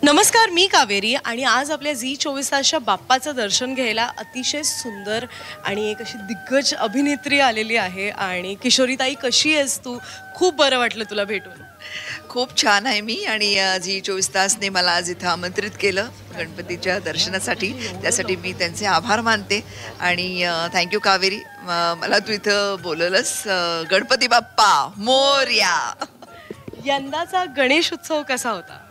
नमस्कार, मी कावेरी आणि आज आपल्या झी 24 तासच्या बाप्पाचं दर्शन घ्यायला अतिशय सुंदर आणि एक अशी दिग्गज अभिनेत्री आलेली आहे. आणि किशोरीताई, कशी आहेस तू? खूप बरं वाटलं तुला भेटून. खूप छान आहे मी आणि झी 24 तासने मला आज इथं आमंत्रित केलं गणपतीच्या दर्शनासाठी. त्यासाठी मी त्यांचे आभार मानते आणि थँक्यू कावेरी, मला तू इथं बोलवलंस. गणपती बाप्पा मोरया. यंदाचा गणेश उत्सव कसा होता?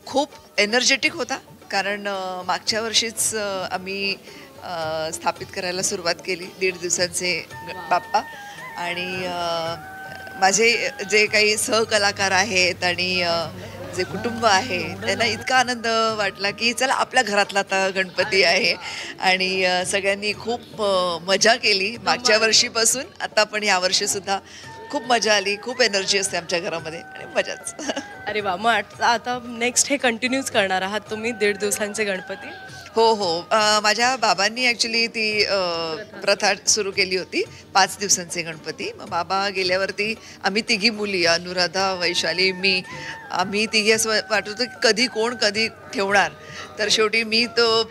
खूप एनर्जेटिक होता, कारण मागच्या वर्षीच आम्ही स्थापित करायला सुरुवात केली 1.5 दिवसांचे बाप्पा. आणि माझे जे काही सहकलाकार आहेत आणि जे कुटुंब आहे त्यांना इतका आनंद वाटला की चला आपल्या घरातला आता गणपती आहे. आणि सगळ्यांनी खूप मजा केली मागच्या वर्षीपासून. आता पण यावर्षीसुद्धा खूप मजा आली. खूप एनर्जी असते आमच्या घरामध्ये आणि मजाच. अरे वा, मग आता नेक्स्ट हे कंटिन्यूच करणार आहात तुम्ही 1.5 दिवसांचे गणपती? हो हो, माझ्या बाबांनी ॲक्च्युली ती प्रथा सुरू केली होती 5 दिवसांचे गणपती. मग बाबा गेल्यावरती आम्ही तिघी मुली, अनुराधा, वैशाली, मी, आम्ही तिघी असं वाटत होतं की कधी कोण कधी ठेवणार. तर शेवटी मी तो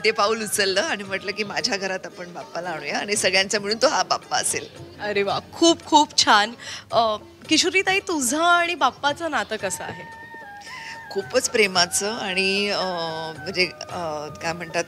ते पाऊल उचललं आणि म्हटलं की माझ्या घरात आपण बाप्पाला आणूया आणि सगळ्यांचा मिळून तो हा बाप्पा असेल. अरे वा, खूप खूप छान. किशोरीताई, तुझं आणि बाप्पाचं नातं कसं आहे? खूपच प्रेमाचं आणि म्हणजे काय म्हणतात,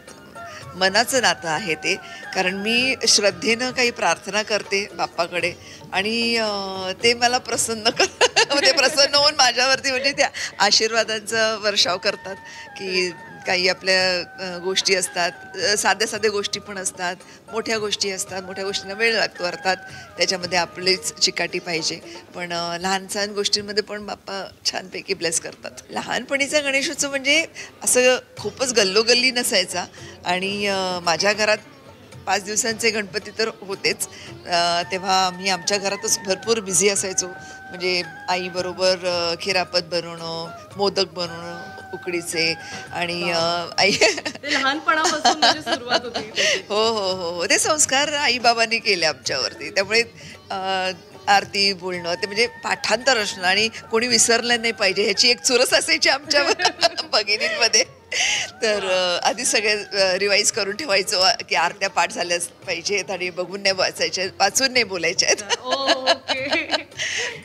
मनाचं नातं आहे ते. कारण मी श्रद्धेनं काही प्रार्थना करते बाप्पाकडे आणि ते मला प्रसन्न ते प्रसन्न होऊन माझ्यावरती म्हणजे त्या आशीर्वादांचा वर्षाव करतात. की काही आपल्या गोष्टी असतात, साध्या साध्या गोष्टी पण असतात, मोठ्या गोष्टी असतात. मोठ्या गोष्टींना वेळ लागतो अर्थात, त्याच्यामध्ये आपलीच चिकाटी पाहिजे. पण लहान सहान गोष्टींमध्ये पण बाप्पा छानपैकी ब्लेस करतात. लहानपणीचा गणेशोत्सव म्हणजे असं खूपच गल्लोगल्ली नसायचा. आणि माझ्या घरात 5 दिवसांचे गणपती तर होतेच. तेव्हा आम्ही आमच्या घरातच भरपूर बिझी असायचो. म्हणजे आईबरोबर खिरापत बनवणं, मोदक बनवणं उकडीचे. आणि आई लहानपणापासून म्हणजे सुरुवात होती. हो हो हो, ते संस्कार आईबाबांनी केले आमच्यावरती. त्यामुळे आरती बोलणं ते म्हणजे पाठांतर असणं आणि कोणी विसरलं नाही पाहिजे ह्याची एक चुरस असायची आमच्या भगिनींमध्ये. तर आधी सगळे रिवाईज करून ठेवायचो की आरत्या पाठ झाल्याच पाहिजेत आणि बघून नाही वाचायच्या, वाचून नाही बोलायच्या आहेत.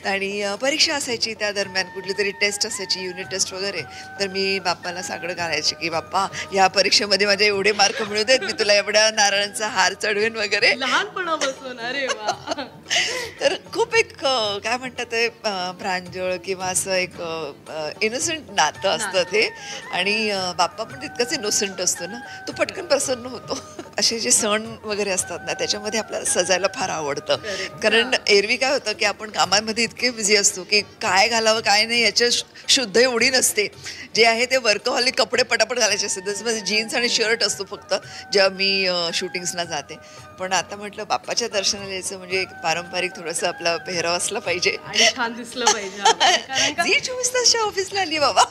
आणि परीक्षा असायची त्या दरम्यान, कुठली तरी टेस्ट असायची, युनिट टेस्ट वगैरे. तर मी बाप्पाला साकडं घालायचे की बाप्पा या परीक्षेमध्ये माझे एवढे मार्क मिळू देत, मी तुला एवढ्या नारळांचा हार चढवेन वगैरे. लहानपणापासून. अरे वा. तर खूप एक काय म्हणतात ते प्रांजळ किंवा असं एक इनोसंट नातं असतं ते. आणि बाप्पा पण तितकंच इनोसंट असतो ना, तो पटकन प्रसन्न होतो. असे जे सण वगैरे असतात ना, त्याच्यामध्ये आपल्याला सजायला फार आवडतं. कारण एरवी काय होतं की आपण कामामध्ये इतके बिझी असतो की काय घालावं काय नाही याच्या शुद्ध एवढी नसते. जे आहे ते वर्कहॉलिक कपडे पटापट घालायचे असतात. जसं माझे जीन्स आणि शर्ट असतो फक्त जेव्हा मी शूटिंग्सला जाते. पण आता म्हटलं बाप्पाच्या दर्शनाला यायचं म्हणजे एक पारंपरिक थोडंसं आपला पेहराव असला पाहिजे आणि छान दिसलं पाहिजे. झी 24 तासच्या ऑफिसला आली बाबा,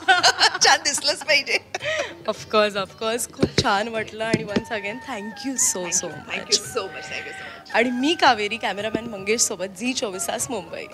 छान दिसलंच पाहिजे. ऑफकोर्स ऑफकोर्स, खूप छान वाटलं. आणि once again thank you so thank you so much. आणि मी कावेरी, कॅमेरामॅन मंगेश सोबत झी 24 तास मुंबई.